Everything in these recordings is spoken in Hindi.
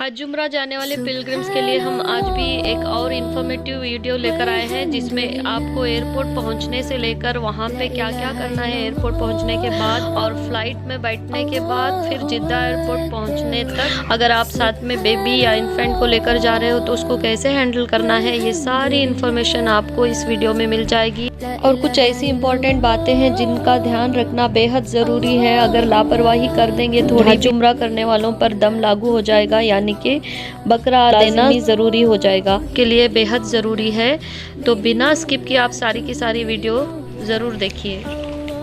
हज उम्रा जाने वाले पिलग्रिम्स के लिए हम आज भी एक और इन्फॉर्मेटिव वीडियो लेकर आए हैं, जिसमें आपको एयरपोर्ट पहुंचने से लेकर वहां पे क्या क्या करना है एयरपोर्ट पहुंचने के बाद और फ्लाइट में बैठने के बाद फिर जिद्दा एयरपोर्ट पहुंचने तक, अगर आप साथ में बेबी या इन्फेंट को लेकर जा रहे हो तो उसको कैसे हैंडल करना है, ये सारी इन्फॉर्मेशन आपको इस वीडियो में मिल जाएगी। और कुछ ऐसी इम्पोर्टेंट बातें हैं जिनका ध्यान रखना बेहद ज़रूरी है। अगर लापरवाही कर देंगे तो हज उम्रा करने वालों पर दम लागू हो जाएगा, यानी कि बकरा देना ज़रूरी हो जाएगा, के लिए बेहद ज़रूरी है। तो बिना स्किप किए आप सारी की सारी वीडियो ज़रूर देखिए।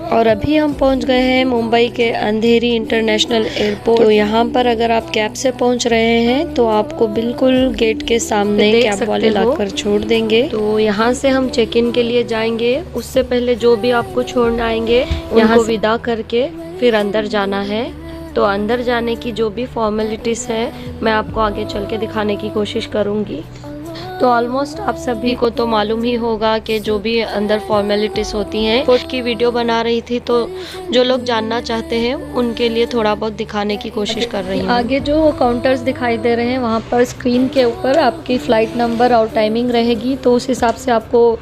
और अभी हम पहुंच गए हैं मुंबई के अंधेरी इंटरनेशनल एयरपोर्ट। तो यहाँ पर अगर आप कैब से पहुंच रहे हैं तो आपको बिल्कुल गेट के सामने कैब वाले लाकर छोड़ देंगे। तो यहाँ से हम चेक इन के लिए जाएंगे। उससे पहले जो भी आपको छोड़ने आएंगे यहाँ से विदा करके फिर अंदर जाना है। तो अंदर जाने की जो भी फॉर्मेलिटीज़ है मैं आपको आगे चल के दिखाने की कोशिश करूँगी। तो ऑलमोस्ट आप सभी को तो मालूम ही होगा कि जो भी अंदर फॉर्मेलिटीज़ होती हैं। एयरपोर्ट की वीडियो बना रही थी तो जो लोग जानना चाहते हैं उनके लिए थोड़ा बहुत दिखाने की कोशिश कर रही हूँ। आगे जो काउंटर्स दिखाई दे रहे हैं वहाँ पर स्क्रीन के ऊपर आपकी फ़्लाइट नंबर और टाइमिंग रहेगी, तो उस हिसाब से आपको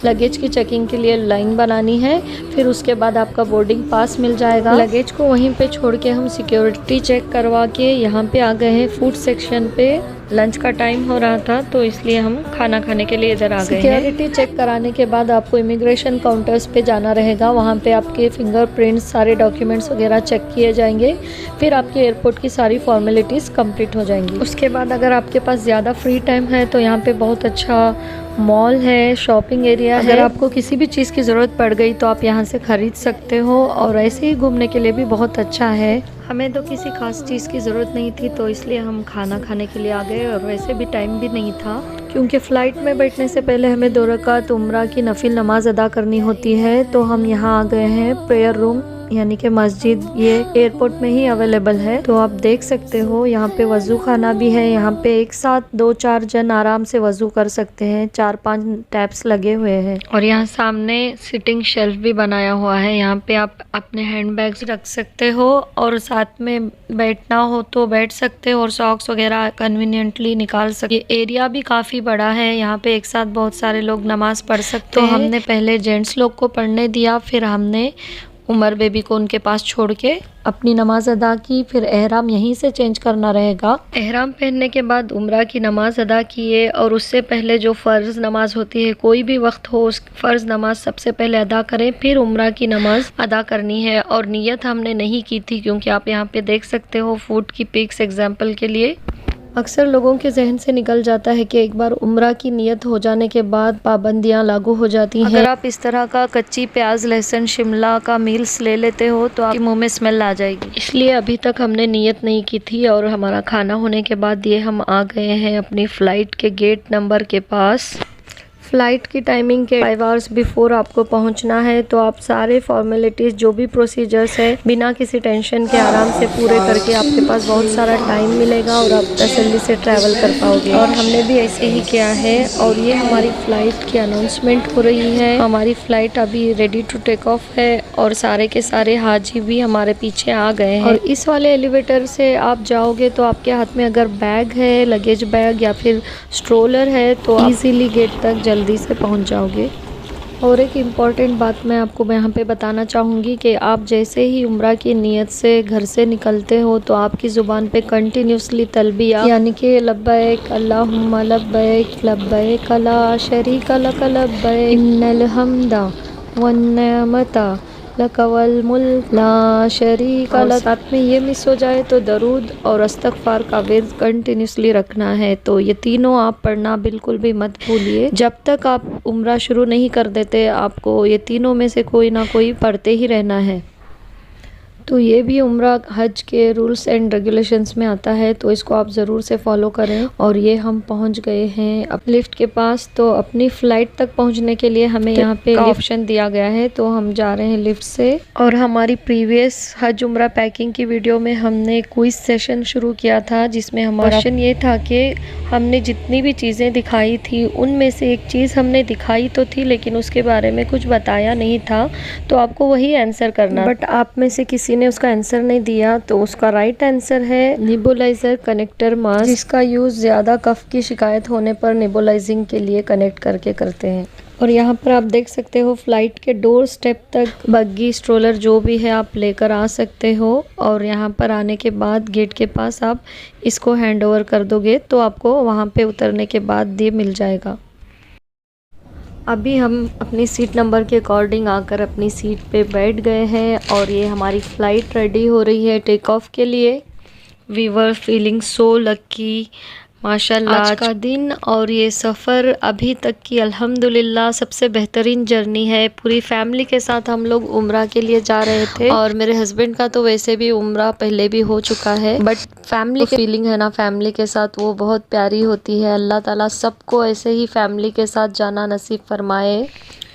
लगेज की चेकिंग के लिए लाइन बनानी है। फिर उसके बाद आपका बोर्डिंग पास मिल जाएगा। लगेज को वहीं पे छोड़ के हम सिक्योरिटी चेक करवा के यहाँ पे आ गए हैं फूड सेक्शन पे। लंच का टाइम हो रहा था तो इसलिए हम खाना खाने के लिए इधर आ गए हैं। सिक्योरिटी चेक कराने के बाद आपको इमिग्रेशन काउंटर्स पे जाना रहेगा। वहाँ पे आपके फिंगरप्रिंट्स, सारे डॉक्यूमेंट्स वगैरह चेक किए जाएंगे। फिर आपके एयरपोर्ट की सारी फॉर्मेलिटीज़ कंप्लीट हो जाएंगी। उसके बाद अगर आपके पास ज़्यादा फ्री टाइम है तो यहाँ पे बहुत अच्छा मॉल है, शॉपिंग एरिया है। अगर आपको किसी भी चीज़ की ज़रूरत पड़ गई तो आप यहाँ से ख़रीद सकते हो, और ऐसे ही घूमने के लिए भी बहुत अच्छा है। हमें तो किसी खास चीज़ की ज़रूरत नहीं थी तो इसलिए हम खाना खाने के लिए आ गए, और वैसे भी टाइम भी नहीं था क्योंकि फ़्लाइट में बैठने से पहले हमें 2 रकात उम्रा की नफिल नमाज अदा करनी होती है। तो हम यहाँ आ गए हैं प्रेयर रूम, यानी कि मस्जिद। ये एयरपोर्ट में ही अवेलेबल है। तो आप देख सकते हो यहाँ पे वज़ू खाना भी है। यहाँ पे एक साथ 2-4 जन आराम से वज़ू कर सकते हैं। 4-5 टैप्स लगे हुए हैं, और यहाँ सामने सिटिंग शेल्फ भी बनाया हुआ है। यहाँ पे आप अपने हैंडबैग्स रख सकते हो और साथ में बैठना हो तो बैठ सकते हो, और सॉक्स वगैरह कन्वीनियंटली निकाल सकते। ये एरिया भी काफ़ी बड़ा है। यहाँ पे एक साथ बहुत सारे लोग नमाज पढ़ सकते हैं। तो हमने पहले जेंट्स लोग को पढ़ने दिया, फिर हमने उमर बेबी को उनके पास छोड़ के अपनी नमाज अदा की। फिर एहराम यहीं से चेंज करना रहेगा। एहराम पहनने के बाद उम्रा की नमाज अदा किए, और उससे पहले जो फ़र्ज़ नमाज होती है, कोई भी वक्त हो, उस फ़र्ज़ नमाज सबसे पहले अदा करें, फिर उम्रा की नमाज अदा करनी है। और नियत हमने नहीं की थी क्योंकि आप यहाँ पे देख सकते हो फूड की पिक्स एग्जाम्पल के लिए। अक्सर लोगों के जहन से निकल जाता है कि एक बार उम्रा की नियत हो जाने के बाद पाबंदियां लागू हो जाती हैं। अगर आप इस तरह का कच्ची प्याज, लहसुन, शिमला का मील्स ले लेते हो तो आपके मुंह में स्मेल आ जाएगी। इसलिए अभी तक हमने नियत नहीं की थी, और हमारा खाना होने के बाद ये हम आ गए हैं अपनी फ़्लाइट के गेट नंबर के पास। फ़्लाइट की टाइमिंग के 5 आवर्स बिफोर आपको पहुंचना है। तो आप सारे फॉर्मेलिटीज़, जो भी प्रोसीजर्स है, बिना किसी टेंशन के आराम से पूरे करके आपके पास बहुत सारा टाइम मिलेगा और आप तसल्ली से ट्रैवल कर पाओगे। और हमने भी ऐसे ही किया है। और ये हमारी फ़्लाइट की अनाउंसमेंट हो रही है। हमारी फ़्लाइट अभी रेडी टू टेक ऑफ है, और सारे के सारे हाजी भी हमारे पीछे आ गए हैं। और इस वाले एलिवेटर से आप जाओगे तो आपके हाथ में अगर बैग है, लगेज बैग या फिर स्ट्रोलर है, तो ईज़िली गेट तक जल्दी से पहुंच जाओगे। और एक इम्पॉर्टेंट बात मैं आपको यहाँ पे बताना चाहूँगी कि आप जैसे ही उम्रा की नियत से घर से निकलते हो तो आपकी ज़ुबान पे कंटिन्यूसली तलबिया, यानी कि लब्बैक अल्लाहुम्मा लब्बैक, लब्बैक ला शरीका लक लब्बैक, इन्नल हम्दा वन नेमता लक वल मुल्क ला शरीका लक। साथ में ये मिस हो जाए तो दरूद और इस्तग़फ़ार का विर्द कंटिन्यूसली रखना है। तो ये तीनों आप पढ़ना बिल्कुल भी मत भूलिए। जब तक आप उम्रा शुरू नहीं कर देते, आपको ये तीनों में से कोई ना कोई पढ़ते ही रहना है। तो ये भी उम्रा हज के रूल्स एंड रेगुलेशंस में आता है, तो इसको आप ज़रूर से फॉलो करें। और ये हम पहुंच गए हैं अब लिफ्ट के पास। तो अपनी फ़्लाइट तक पहुंचने के लिए हमें यहाँ पे ऑप्शन दिया गया है, तो हम जा रहे हैं लिफ्ट से। और हमारी प्रीवियस हज उम्रा पैकिंग की वीडियो में हमने क्विज सेशन शुरू किया था, जिसमें हमारा क्वेश्चन ये था कि हमने जितनी भी चीज़ें दिखाई थी उनमें से एक चीज़ हमने दिखाई तो थी लेकिन उसके बारे में कुछ बताया नहीं था, तो आपको वही आंसर करना। बट आप में से किसी बेटी ने उसका आंसर नहीं दिया, तो उसका राइट आंसर है नेबुलाइजर कनेक्टर मास्क, जिसका यूज़ ज़्यादा कफ की शिकायत होने पर नेबुलाइजिंग के लिए कनेक्ट करके करते हैं। और यहाँ पर आप देख सकते हो फ्लाइट के डोर स्टेप तक बग्गी, स्ट्रोलर जो भी है आप लेकर आ सकते हो। और यहाँ पर आने के बाद गेट के पास आप इसको हैंड ओवर कर दोगे तो आपको वहाँ पे उतरने के बाद ये मिल जाएगा। अभी हम अपनी सीट नंबर के अकॉर्डिंग आकर अपनी सीट पे बैठ गए हैं और ये हमारी फ़्लाइट रेडी हो रही है टेक ऑफ के लिए। We were feeling so lucky माशाल्लाह आज का दिन और ये सफ़र अभी तक की अल्हम्दुलिल्लाह सबसे बेहतरीन जर्नी है। पूरी फैमिली के साथ हम लोग उम्रा के लिए जा रहे थे और मेरे हस्बैंड का तो वैसे भी उम्रा पहले भी हो चुका है, बट फैमिली की फीलिंग है ना फैमिली के साथ, वो बहुत प्यारी होती है। अल्लाह ताला सबको ऐसे ही फैमिली के साथ जाना नसीब फरमाए।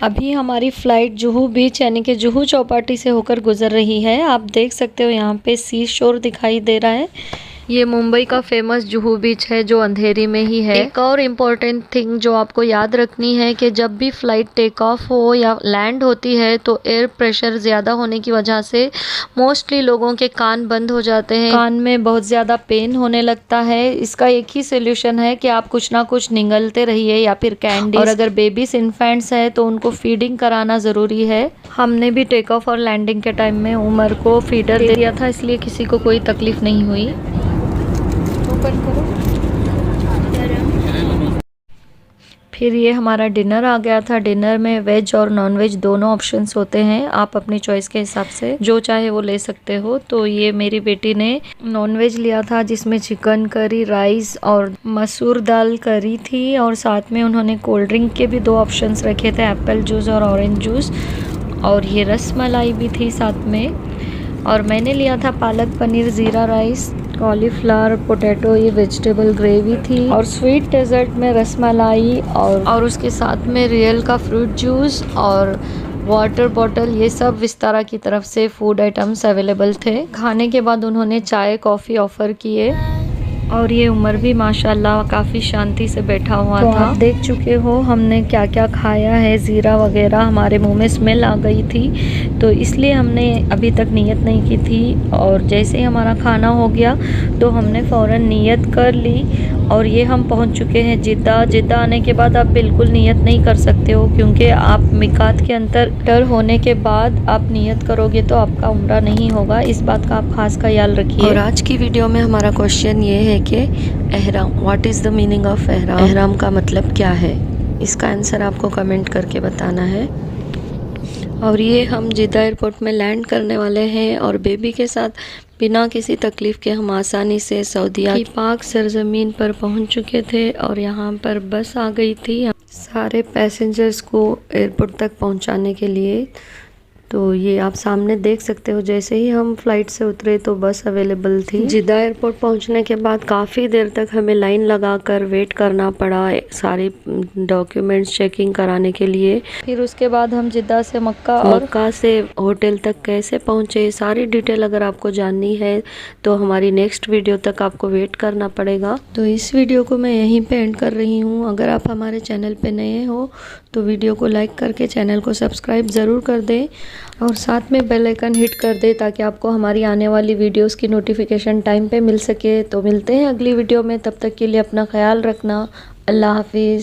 अभी हमारी फ़्लाइट जुहू बीच यानी कि जुहू चौपाटी से होकर गुजर रही है। आप देख सकते हो यहाँ पे सी शोर दिखाई दे रहा है। ये मुंबई का फेमस जुहू बीच है जो अंधेरी में ही है। एक और इम्पोर्टेंट थिंग जो आपको याद रखनी है कि जब भी फ़्लाइट टेक ऑफ हो या लैंड होती है तो एयर प्रेशर ज़्यादा होने की वजह से मोस्टली लोगों के कान बंद हो जाते हैं, कान में बहुत ज़्यादा पेन होने लगता है। इसका एक ही सोल्यूशन है कि आप कुछ ना कुछ निगलते रहिए या फिर कैंडी, और अगर बेबीज इन्फेंट्स है तो उनको फीडिंग कराना ज़रूरी है। हमने भी टेक ऑफ और लैंडिंग के टाइम में उमर को फीडर दे दिया था, इसलिए किसी को कोई तकलीफ नहीं हुई। फिर ये हमारा डिनर आ गया था। डिनर में वेज और नॉन वेज दोनों ऑप्शंस होते हैं, आप अपनी चॉइस के हिसाब से जो चाहे वो ले सकते हो। तो ये मेरी बेटी ने नॉन वेज लिया था जिसमें चिकन करी, राइस और मसूर दाल करी थी, और साथ में उन्होंने कोल्ड ड्रिंक के भी दो ऑप्शंस रखे थे, एप्पल जूस और ऑरेंज जूस, और ये रस मलाई भी थी साथ में। और मैंने लिया था पालक पनीर, ज़ीरा राइस, कॉलीफ्लावर, पोटैटो, ये वेजिटेबल ग्रेवी थी, और स्वीट डेजर्ट में रसमलाई और उसके साथ में रियल का फ्रूट जूस और वाटर बॉटल। ये सब विस्तारा की तरफ से फूड आइटम्स अवेलेबल थे। खाने के बाद उन्होंने चाय कॉफ़ी ऑफ़र किए और ये उमर भी माशाल्लाह काफ़ी शांति से बैठा हुआ था। आप देख चुके हो हमने क्या क्या खाया है, ज़ीरा वगैरह हमारे मुंह में स्मेल आ गई थी, तो इसलिए हमने अभी तक नियत नहीं की थी। और जैसे ही हमारा खाना हो गया तो हमने फ़ौरन नियत कर ली, और ये हम पहुंच चुके हैं जिद्दा। जिद्दा आने के बाद आप बिल्कुल नियत नहीं कर सकते हो, क्योंकि आप मिकात के अंतर होने के बाद आप नियत करोगे तो आपका उम्रा नहीं होगा। इस बात का आप खास ख्याल रखिए। और आज की वीडियो में हमारा क्वेश्चन ये है कि एहराम, what is the meaning of एहराम, एहराम का मतलब क्या है? इसका आंसर आपको कमेंट करके बताना है। और ये हम जिद्दा एयरपोर्ट में लैंड करने वाले हैं और बेबी के साथ बिना किसी तकलीफ़ के हम आसानी से सऊदीया की पाक सरजमीन पर पहुंच चुके थे। और यहाँ पर बस आ गई थी सारे पैसेंजर्स को एयरपोर्ट तक पहुंचाने के लिए। तो ये आप सामने देख सकते हो, जैसे ही हम फ्लाइट से उतरे तो बस अवेलेबल थी। जिद्दा एयरपोर्ट पहुंचने के बाद काफ़ी देर तक हमें लाइन लगाकर वेट करना पड़ा सारे डॉक्यूमेंट्स चेकिंग कराने के लिए। फिर उसके बाद हम जिद्दा से मक्का से होटल तक कैसे पहुंचे, सारी डिटेल अगर आपको जाननी है तो हमारी नेक्स्ट वीडियो तक आपको वेट करना पड़ेगा। तो इस वीडियो को मैं यहीं पर एंड कर रही हूँ। अगर आप हमारे चैनल पर नए हो तो वीडियो को लाइक करके चैनल को सब्सक्राइब ज़रूर कर दें और साथ में बेल आइकन हिट कर दे ताकि आपको हमारी आने वाली वीडियोस की नोटिफिकेशन टाइम पे मिल सके। तो मिलते हैं अगली वीडियो में, तब तक के लिए अपना ख्याल रखना। अल्लाह हाफिज़।